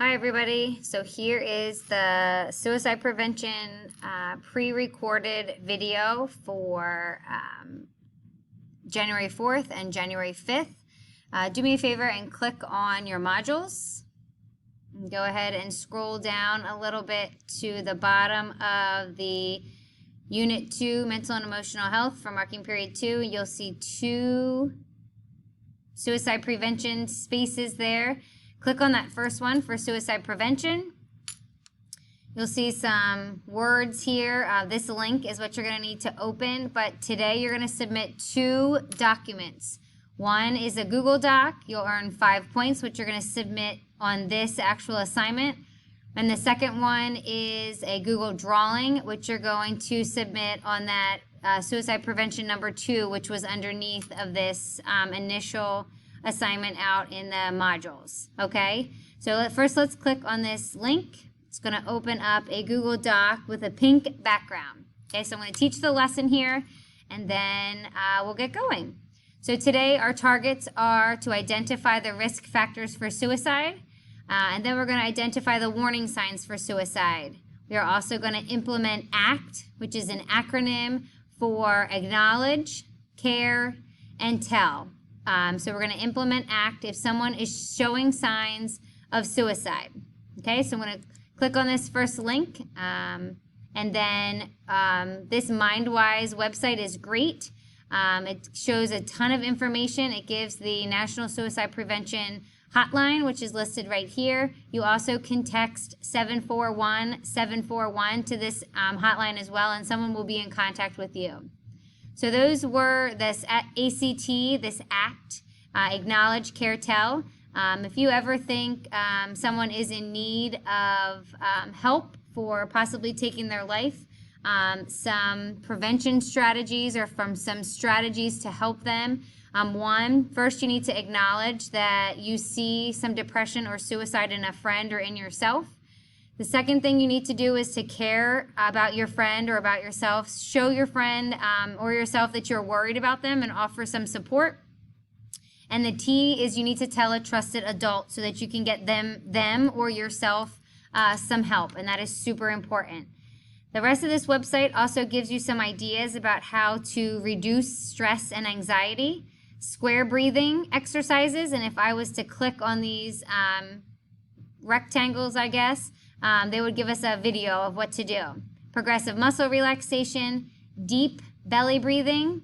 Hi, everybody. So here is the suicide prevention pre-recorded video for January 4th and January 5th. Do me a favor and click on your modules. Go ahead and scroll down a little bit to the bottom of the Unit 2, Mental and Emotional Health for Marking Period 2. You'll see 2 suicide prevention spaces there. Click on that first one for suicide prevention. You'll see some words here. This link is what you're going to need to open, but today you're going to submit 2 documents. One is a Google Doc. You'll earn 5 points, which you're going to submit on this actual assignment. And the second one is a Google Drawing, which you're going to submit on that suicide prevention number 2, which was underneath of this initial assignment out in the modules. Okay, so first let's click on this link. It's going to open up a Google Doc with a pink background. Okay, so I'm going to teach the lesson here and then we'll get going. So today our targets are to identify the risk factors for suicide, and then we're going to identify the warning signs for suicide. We are also going to implement ACT, which is an acronym for acknowledge, care, and tell. So we're going to implement ACT if someone is showing signs of suicide. Okay, so I'm going to click on this first link, and then this MindWise website is great. It shows a ton of information. It gives the National Suicide Prevention Hotline, which is listed right here. You also can text 741-741 to this hotline as well, and someone will be in contact with you. So those were this ACT, this ACT, acknowledge, care, tell. If you ever think someone is in need of help for possibly taking their life, some prevention strategies or from some strategies to help them. First you need to acknowledge that you see some depression or suicide in a friend or in yourself. The second thing you need to do is to care about your friend or about yourself. Show your friend or yourself that you're worried about them and offer some support. And the T is you need to tell a trusted adult so that you can get them or yourself some help, and that is super important. The rest of this website also gives you some ideas about how to reduce stress and anxiety, square breathing exercises, and if I was to click on these rectangles, I guess, they would give us a video of what to do. Progressive muscle relaxation, deep belly breathing,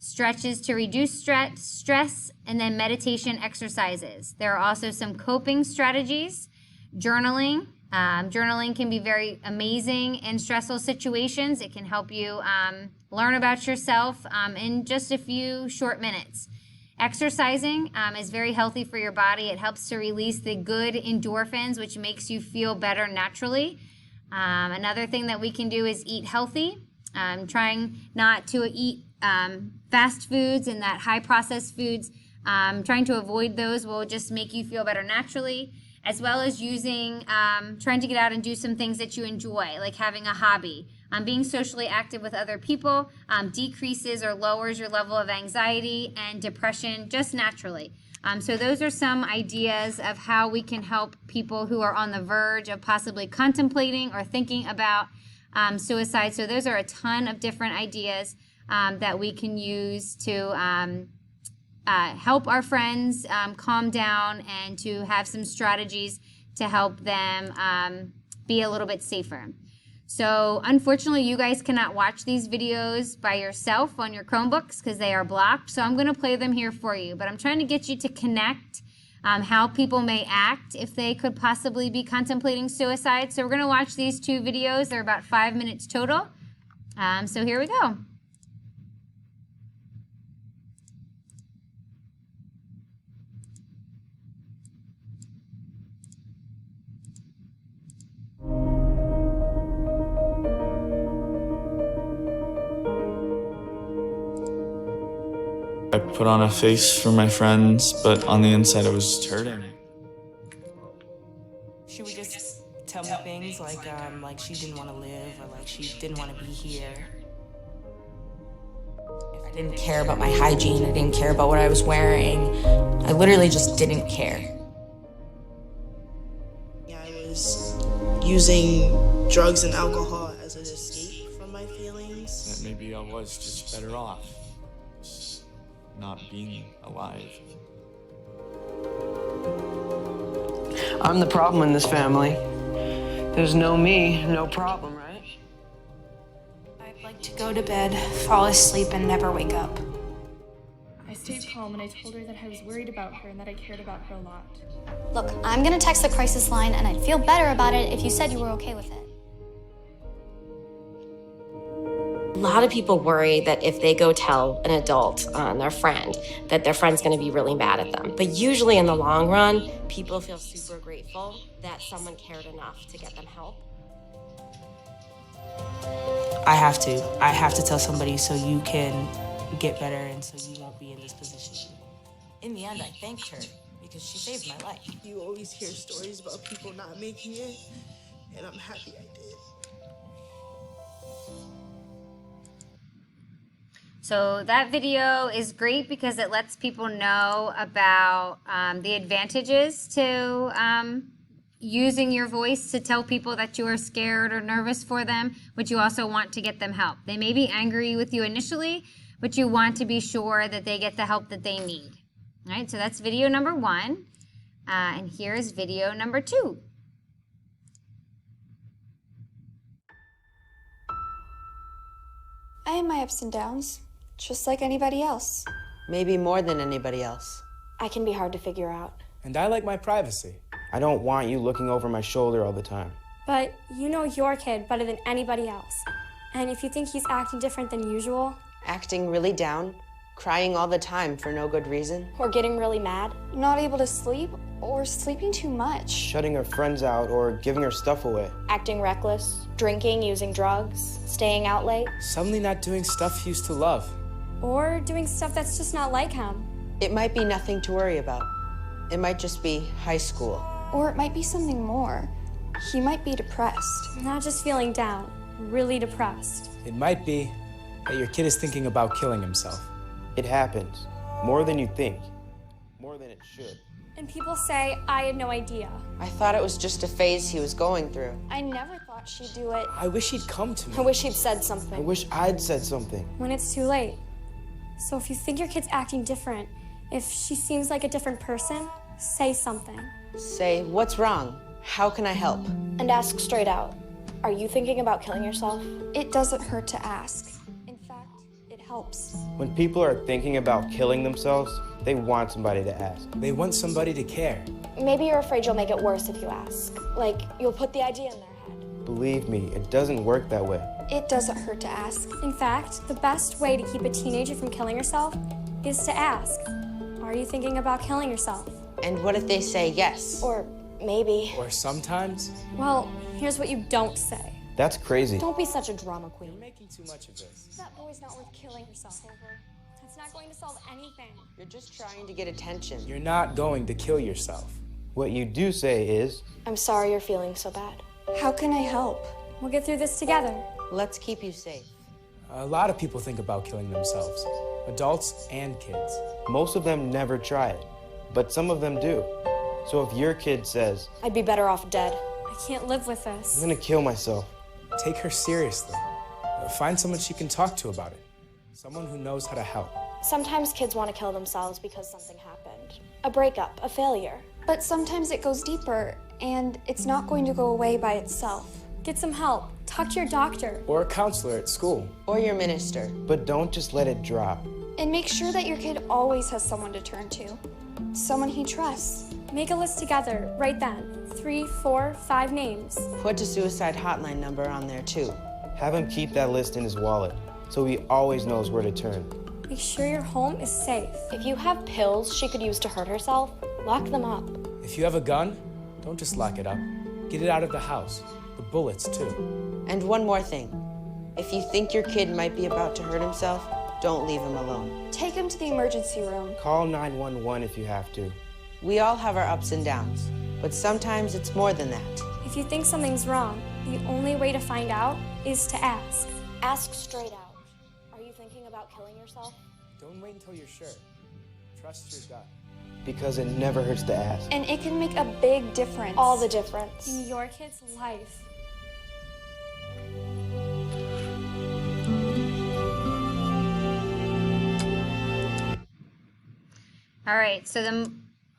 stretches to reduce stress, and then meditation exercises. There are also some coping strategies, journaling. Journaling can be very amazing in stressful situations. It can help you learn about yourself in just a few short minutes. Exercising is very healthy for your body. It helps to release the good endorphins, which makes you feel better naturally. Another thing that we can do is eat healthy. Trying not to eat fast foods and that high processed foods. Trying to avoid those will just make you feel better naturally, as well as trying to get out and do some things that you enjoy, like having a hobby. Being socially active with other people decreases or lowers your level of anxiety and depression just naturally. So those are some ideas of how we can help people who are on the verge of possibly contemplating or thinking about suicide. So those are a ton of different ideas that we can use to help our friends calm down and to have some strategies to help them be a little bit safer. So unfortunately, you guys cannot watch these videos by yourself on your Chromebooks because they are blocked. So I'm going to play them here for you. But I'm trying to get you to connect how people may act if they could possibly be contemplating suicide. So we're going to watch these 2 videos. They're about 5 minutes total. So here we go. I put on a face for my friends, but on the inside I was just hurting. She would just tell me things like she didn't want to live or like she didn't want to be here. If I didn't care about my hygiene, I didn't care about what I was wearing. I literally just didn't care. was using drugs and alcohol as an escape from my feelings. That maybe I was just better off. Just not being alive. I'm the problem in this family. There's no me, no problem, right? I'd like to go to bed, fall asleep, and never wake up. I stayed calm and I told her that I was worried about her and that I cared about her a lot. Look, I'm gonna text the crisis line and I'd feel better about it if you said you were okay with it. A lot of people worry that if they go tell an adult, their friend, that their friend's gonna be really mad at them. But usually in the long run, people feel super grateful that someone cared enough to get them help. I have to tell somebody so you can get better and so you won't be in this position. In the end, I thanked her because she saved my life. You always hear stories about people not making it, and I'm happy I did. So that video is great because it lets people know about the advantages to using your voice to tell people that you are scared or nervous for them, but you also want to get them help. They may be angry with you initially, but you want to be sure that they get the help that they need. All right, so that's video number 1. And here's video number 2. I have my ups and downs, just like anybody else. Maybe more than anybody else. I can be hard to figure out. And I like my privacy. I don't want you looking over my shoulder all the time. But you know your kid better than anybody else. And if you think he's acting different than usual... Acting really down, crying all the time for no good reason. Or getting really mad. Not able to sleep, or sleeping too much. Shutting her friends out or giving her stuff away. Acting reckless, drinking, using drugs, staying out late. Suddenly not doing stuff he used to love. Or doing stuff that's just not like him. It might be nothing to worry about. It might just be high school. Or it might be something more. He might be depressed. Not just feeling down, really depressed. It might be that your kid is thinking about killing himself. It happens. More than you think. More than it should. And people say I had no idea. I thought it was just a phase he was going through. I never thought she'd do it. I wish he'd come to me. I wish he'd said something. I wish I'd said something. When it's too late. So if you think your kid's acting different, if she seems like a different person, say something. Say, what's wrong? How can I help? And ask straight out. Are you thinking about killing yourself? It doesn't hurt to ask. In fact, it helps. When people are thinking about killing themselves, they want somebody to ask. They want somebody to care. Maybe you're afraid you'll make it worse if you ask. Like, you'll put the idea in their head. Believe me, it doesn't work that way. It doesn't hurt to ask. In fact, the best way to keep a teenager from killing herself is to ask, are you thinking about killing yourself? And what if they say yes? Or maybe. Or sometimes. Well, here's what you don't say. That's crazy. Don't be such a drama queen. You're making too much of this. That boy's not worth killing yourself over. That's not going to solve anything. You're just trying to get attention. You're not going to kill yourself. What you do say is... I'm sorry you're feeling so bad. How can I help? We'll get through this together. Let's keep you safe. A lot of people think about killing themselves. Adults and kids. Most of them never try it, but some of them do. So if your kid says, I'd be better off dead. I can't live with this. I'm gonna kill myself. Take her seriously. Find someone she can talk to about it. Someone who knows how to help. Sometimes kids want to kill themselves because something happened. A breakup, a failure. But sometimes it goes deeper, and it's not going to go away by itself. Get some help. Talk to your doctor. Or a counselor at school. Or your minister. But don't just let it drop. And make sure that your kid always has someone to turn to. Someone he trusts. Make a list together, right then. 3, 4, 5 names. Put a suicide hotline number on there too. Have him keep that list in his wallet, so he always knows where to turn. Make sure your home is safe. If you have pills she could use to hurt herself, lock them up. If you have a gun, don't just lock it up. Get it out of the house. The bullets, too. And one more thing. If you think your kid might be about to hurt himself, don't leave him alone. Take him to the emergency room. Call 911 if you have to. We all have our ups and downs, but sometimes it's more than that. If you think something's wrong, the only way to find out is to ask. Ask straight out. Are you thinking about killing yourself? Don't wait until you're sure. Trust your gut. because it never hurts to ask. And it can make a big difference. All the difference in your kid's life. All right, so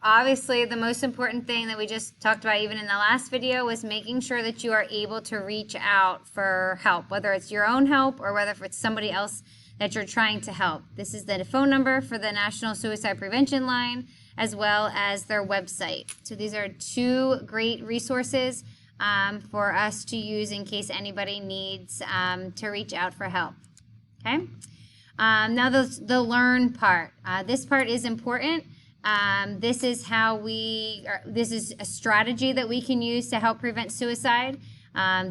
obviously the most important thing that we just talked about even in the last video was making sure that you are able to reach out for help, whether it's your own help or whether it's somebody else that you're trying to help. This is the phone number for the National Suicide Prevention Line, as well as their website. So these are two great resources for us to use in case anybody needs to reach out for help. Okay. Now the learn part. This part is important. This is this is a strategy that we can use to help prevent suicide.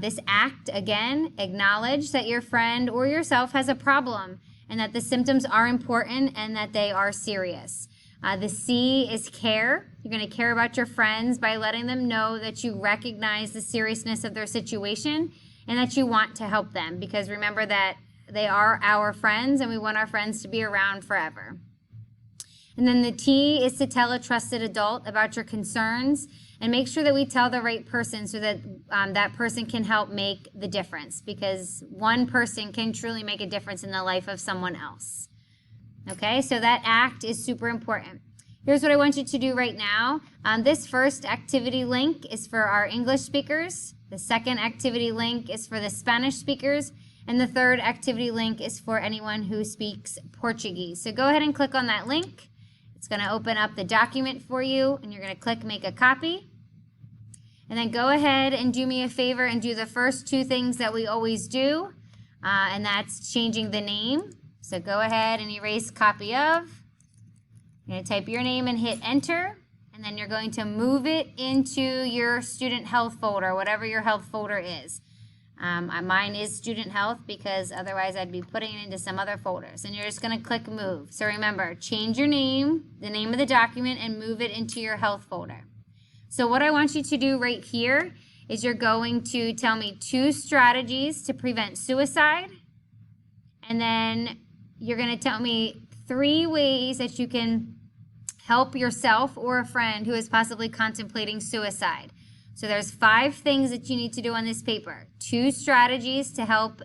This act, again, acknowledge that your friend or yourself has a problem and that the symptoms are important and that they are serious. The C is care. You're going to care about your friends by letting them know that you recognize the seriousness of their situation and that you want to help them, because remember that they are our friends and we want our friends to be around forever. And then the T is to tell a trusted adult about your concerns and make sure that we tell the right person so that that person can help make the difference, because one person can truly make a difference in the life of someone else. Okay, so that act is super important. Here's what I want you to do right now. This first activity link is for our English speakers. The second activity link is for the Spanish speakers. And the third activity link is for anyone who speaks Portuguese. So go ahead and click on that link. It's going to open up the document for you, and you're going to click make a copy. And then go ahead and do me a favor and do the first two things that we always do, and that's changing the name. So go ahead and erase copy of. You're going to type your name and hit enter, and then you're going to move it into your student health folder, whatever your health folder is. Mine is student health because otherwise I'd be putting it into some other folders. And you're just going to click move. So remember, change your name, the name of the document, and move it into your health folder. So what I want you to do right here is you're going to tell me 2 strategies to prevent suicide. And then you're going to tell me 3 ways that you can help yourself or a friend who is possibly contemplating suicide. So there's 5 things that you need to do on this paper. 2 strategies to help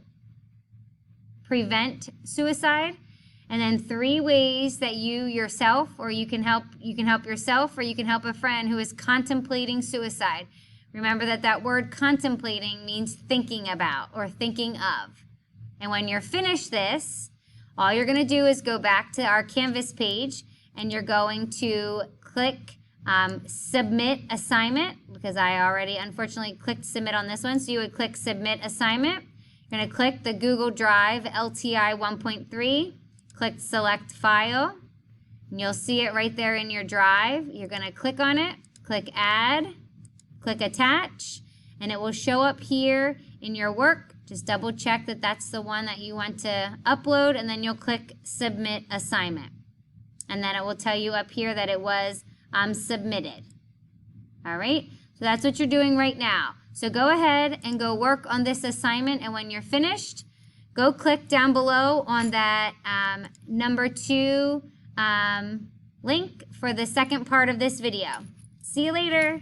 prevent suicide, and then 3 ways that you yourself, or you can help yourself, or you can help a friend who is contemplating suicide. Remember that word contemplating means thinking about or thinking of. And when you're finished this, all you're going to do is go back to our Canvas page, and you're going to click submit assignment, because I already unfortunately clicked submit on this one. So you would click submit assignment. You're going to click the Google Drive LTI 1.3, click select file, and you'll see it right there in your drive. You're going to click on it, click add, click attach, and it will show up here in your work. Just double check that that's the one that you want to upload, and then you'll click submit assignment. And then it will tell you up here that it was submitted. All right, so that's what you're doing right now. So go ahead and go work on this assignment, and when you're finished, go click down below on that number 2 link for the second part of this video. See you later.